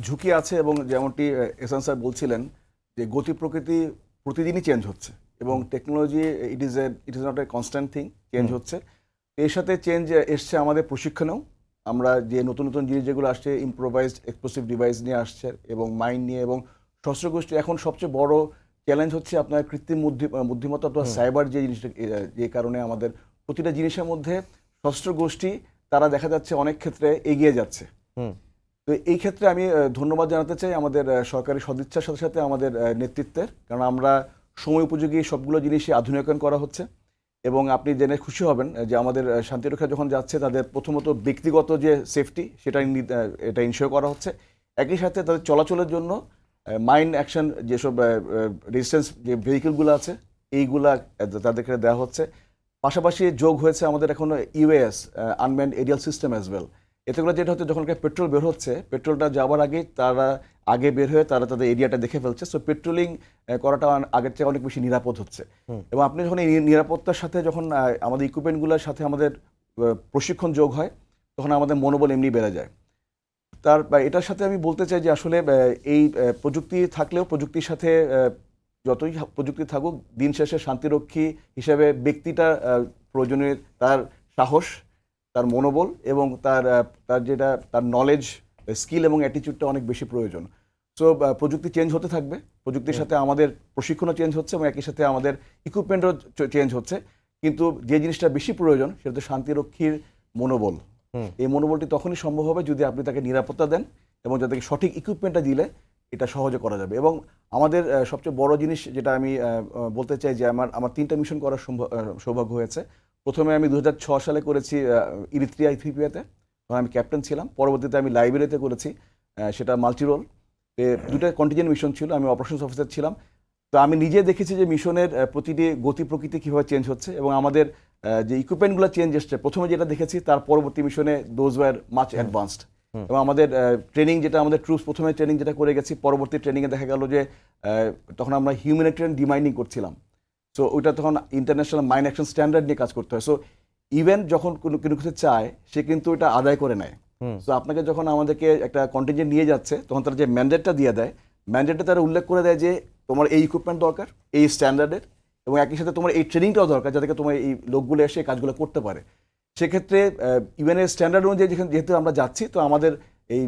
ঝুঁকি আছে এবং যেমনটি এহসান স্যার বলছিলেন যে গতি প্রকৃতি প্রতিদিনই চেঞ্জ হচ্ছে এবং technology it is not a constant thing, change হচ্ছে। এর সাথে চেঞ্জ এসছে আমাদের প্রশিক্ষণেও। আমরা যে নতুন নতুন জিনিস যেগুলো আসছে, ইম্প্রোভাইজড এক্সপ্লোসিভ ডিভাইস নিয়ে আসছে এবং মাইন্ড নিয়ে, এবং শস্ত্র গোষ্ঠী এখন সবচেয়ে বড় চ্যালেঞ্জ হচ্ছে আপনার কৃত্রিম বুদ্ধিমত্তা অথবা সাইবার যে জিনিসটা, যে কারণে আমাদের প্রতিটা জিনিসের মধ্যে শস্ত্র গোষ্ঠী তারা দেখা যাচ্ছে অনেক ক্ষেত্রে এগিয়ে যাচ্ছে। তো এই ক্ষেত্রে আমি ধন্যবাদ জানাতে চাই আমাদের সরকারি সদিচ্ছার সাথে সাথে আমাদের নেতৃত্বের, কারণ আমরা সময় উপযোগী সবগুলো জিনিসই আধুনিকায়ন করা হচ্ছে। এবং আপনি জেনে খুশি হবেন যে আমাদের শান্তিরক্ষা যখন যাচ্ছে তাদের প্রথমত ব্যক্তিগত যে সেফটি সেটা এটা ইনশিওর করা হচ্ছে। একই সাথে তাদের চলাচলের জন্য মাইন্ড অ্যাকশন যেসব রেজিস্ট্যান্স যে ভেহিকেলগুলো আছে এইগুলা তাদেরকে দেওয়া হচ্ছে। পাশাপাশি যোগ হয়েছে আমাদের এখন US unmanned Arial system as well. এতে করে যেটা হচ্ছে, যখন পেট্রোল বের হচ্ছে, পেট্রোলটা যাওয়ার আগে তারা আগে বের হয়ে তারা তাদের এরিয়াটা দেখে ফেলছে। সো পেট্রোলিং করাটা আগের থেকে অনেক বেশি নিরাপদ হচ্ছে। এবং আপনি যখন এই নিরাপত্তার সাথে যখন আমাদের ইকুইপমেন্টগুলোর সাথে আমাদের প্রশিক্ষণ যোগ হয়, তখন আমাদের মনোবল এমনি বেড়ে যায়। এটার সাথে আমি বলতে চাই যে আসলে এই প্রযুক্তি থাকলেও প্রযুক্তির সাথে যতই প্রযুক্তি থাকুক, দিন শেষে শান্তিরক্ষী হিসেবে ব্যক্তিটা প্রয়োজনীয় তার সাহস, তার মনোবল এবং তার নলেজ, স্কিল এবং অ্যাটিটিউডটা অনেক বেশি প্রয়োজন। সো প্রযুক্তি চেঞ্জ হতে থাকবে, প্রযুক্তির সাথে আমাদের প্রশিক্ষণও চেঞ্জ হচ্ছে এবং একই সাথে আমাদের ইকুইপমেন্টও চেঞ্জ হচ্ছে। কিন্তু যে জিনিসটা বেশি প্রয়োজন সেটা হচ্ছে শান্তিরক্ষীর মনোবল। এই মনোবলটি তখনই সম্ভব হবে যদি আপনি তাকে নিরাপত্তা দেন এবং যাদেরকে সঠিক ইকুইপমেন্টটা দিলে এটা সহজে করা যাবে। এবং আমাদের সবচেয়ে বড় জিনিস যেটা আমি বলতে চাই যে আমার 3টা মিশন করার সৌভাগ্য হয়েছে। প্রথমে আমি 2006 সালে করেছি ইরিত্রিয়া, ইথিওপিয়াতে, তখন আমি ক্যাপ্টেন ছিলাম। পরবর্তীতে আমি লাইবেরিয়াতে করেছি, সেটা মাল্টি রোল। 2টা কন্টিজেন্ট মিশন ছিল, আমি অপারেশনস অফিসার ছিলাম। তো আমি নিজে দেখেছি যে মিশনের প্রতিটি গতি প্রকৃতি কীভাবে চেঞ্জ হচ্ছে এবং আমাদের যে ইকুইপমেন্টগুলো চেঞ্জ এসছে, প্রথমে যেটা দেখেছি তার পরবর্তী মিশনে দোজ ওয়ার মাচ অ্যাডভান্সড। এবং আমাদের ট্রেনিং যেটা আমাদের ট্রুপস প্রথমে ট্রেনিং যেটা করে গেছি, পরবর্তী ট্রেনিংয়ে দেখা গেল যে তখন আমরা হিউম্যানিটেরিয়ান ডিমাইনিং করছিলাম। সো ওইটা তখন ইন্টারন্যাশনাল মাইন অ্যাকশন স্ট্যান্ডার্ড নিয়ে কাজ করতে হয়। সো ইভেন যখন কোনো কিছু চায় সে কিন্তু এটা আদায় করে নেয়। সো আপনাকে যখন আমাদেরকে একটা কন্টিনজেন্ট নিয়ে যাচ্ছে, তখন তারা যে ম্যান্ডেটটা দিয়ে দেয়, ম্যান্ডেটে তারা উল্লেখ করে দেয় যে তোমার এই ইকুইপমেন্ট দরকার, এই স্ট্যান্ডার্ডের, এবং একই সাথে তোমার এই ট্রেনিংটাও দরকার যাতে তোমার এই লোকগুলো এসে কাজগুলো করতে পারে। সেক্ষেত্রে ইভেনের স্ট্যান্ডার্ড অনুযায়ী যেহেতু আমরা যাচ্ছি, তো আমাদের এই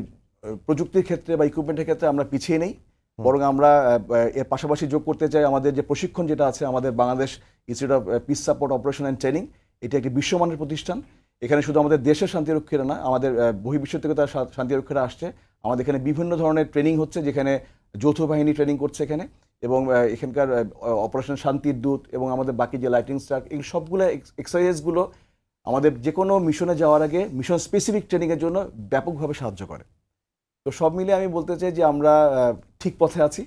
প্রযুক্তির ক্ষেত্রে বা ইকুইপমেন্টের ক্ষেত্রে আমরা পিছিয়ে নেই, বরং আমরা এর পাশাপাশি যোগ করতে চাই আমাদের যে প্রশিক্ষণ যেটা আছে, আমাদের Bangladesh institute of piece support operation and training. এটা একটি বিশ্বমানের প্রতিষ্ঠান। এখানে শুধু আমাদের দেশের শান্তিরক্ষীরা না, আমাদের বহির্বিশ্ব থেকে তার শান্তিরক্ষীরা আসছে। আমাদের এখানে বিভিন্ন ধরনের ট্রেনিং হচ্ছে, যেখানে যৌথ বাহিনী ট্রেনিং করছে এখানে, এবং এখানকার অপারেশন শান্তির দূত এবং আমাদের বাকি যে লাইটিং স্টার, এই সবগুলো এক্সারসাইজগুলো আমাদের যে কোনো মিশনে যাওয়ার আগে মিশন স্পেসিফিক ট্রেনিংয়ের জন্য ব্যাপকভাবে সাহায্য করে। তো সব মিলিয়ে আমি বলতে চাই যে আমরা ঠিক পথে আছি।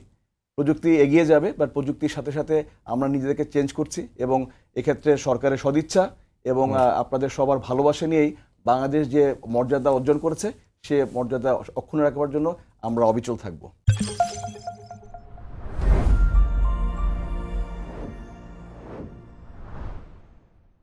প্রযুক্তি এগিয়ে যাবে, বাট প্রযুক্তির সাথে সাথে আমরা নিজেদেরকে চেঞ্জ করছি, এবং এক্ষেত্রে সরকারের সদিচ্ছা এবং আপনাদের সবার ভালোবাসা নিয়েই বাংলাদেশ যে মর্যাদা অর্জন করেছে, সে মর্যাদা অক্ষুণ্ণ রাখবার জন্য আমরা অবিচল থাকব।